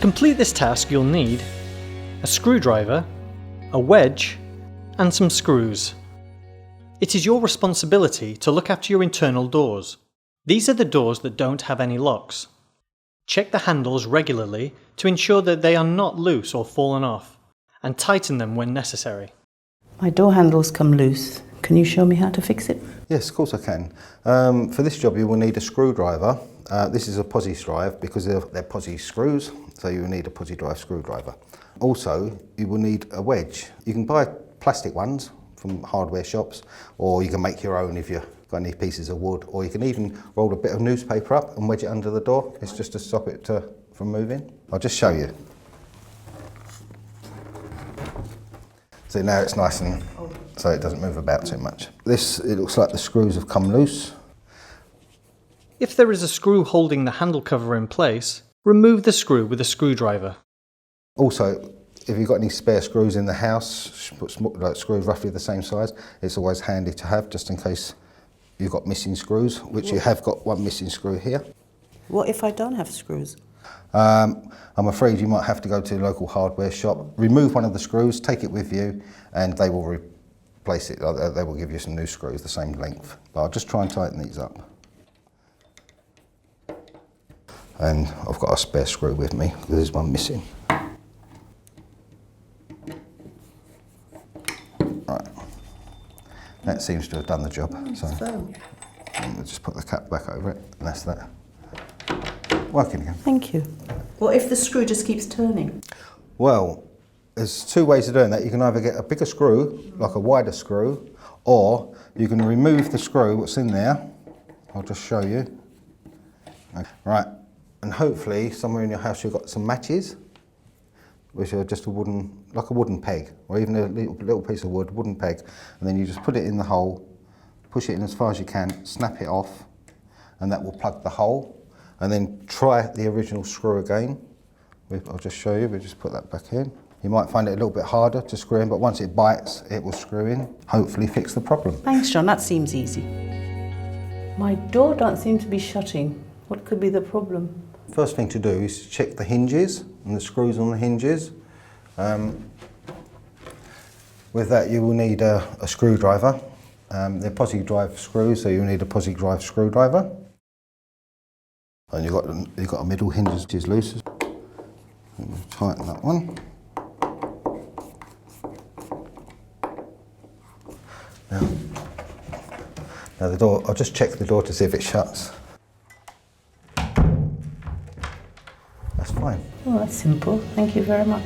complete this task you'll need a screwdriver, a wedge and some screws. It is your responsibility to look after your internal doors. These are the doors that don't have any locks. Check the handles regularly to ensure that they are not loose or fallen off, and tighten them when necessary. My door handles come loose. Can you show me how to fix it? Yes, of course I can. For this job you will need a screwdriver. This is a posi drive because they're posi screws, so you will need a posi drive screwdriver. Also, you will need a wedge. You can buy plastic ones from hardware shops, or you can make your own if you've got any pieces of wood, or you can even roll a bit of newspaper up and wedge it under the door. It's just to stop it from moving. I'll just show you. So now it's nice and so it doesn't move about too much. It looks like the screws have come loose. If there is a screw holding the handle cover in place, remove the screw with a screwdriver. Also, if you've got any spare screws in the house, like screws roughly the same size, it's always handy to have just in case you've got missing screws, which you have got one missing screw here. What if I don't have screws? I'm afraid you might have to go to a local hardware shop, remove one of the screws, take it with you, and they will replace it. They will give you some new screws the same length. But I'll just try and tighten these up. And I've got a spare screw with me, because there's one missing. Right. That seems to have done the job. So we'll just put the cap back over it, and that's that. Working again. Thank you. What if the screw just keeps turning? Well, there's two ways of doing that. You can either get a bigger screw, like a wider screw, or you can remove the screw, what's in there. I'll just show you. Right, and hopefully somewhere in your house you've got some matches, which are just like a wooden peg, or even a little piece of wood, wooden peg, and then you just put it in the hole, push it in as far as you can, snap it off, and that will plug the hole. And then try the original screw again. I'll just show you, we'll just put that back in. You might find it a little bit harder to screw in, but once it bites, it will screw in. Hopefully fix the problem. Thanks, John, that seems easy. My door don't seem to be shutting. What could be the problem? First thing to do is check the hinges and the screws on the hinges. With that you will need a screwdriver. They're posi drive screws, so you'll need a posi drive screwdriver. And you've got a middle hinge which is loose. Tighten that one. Now the door, I'll just check the door to see if it shuts. That's fine. Oh, that's simple. Thank you very much.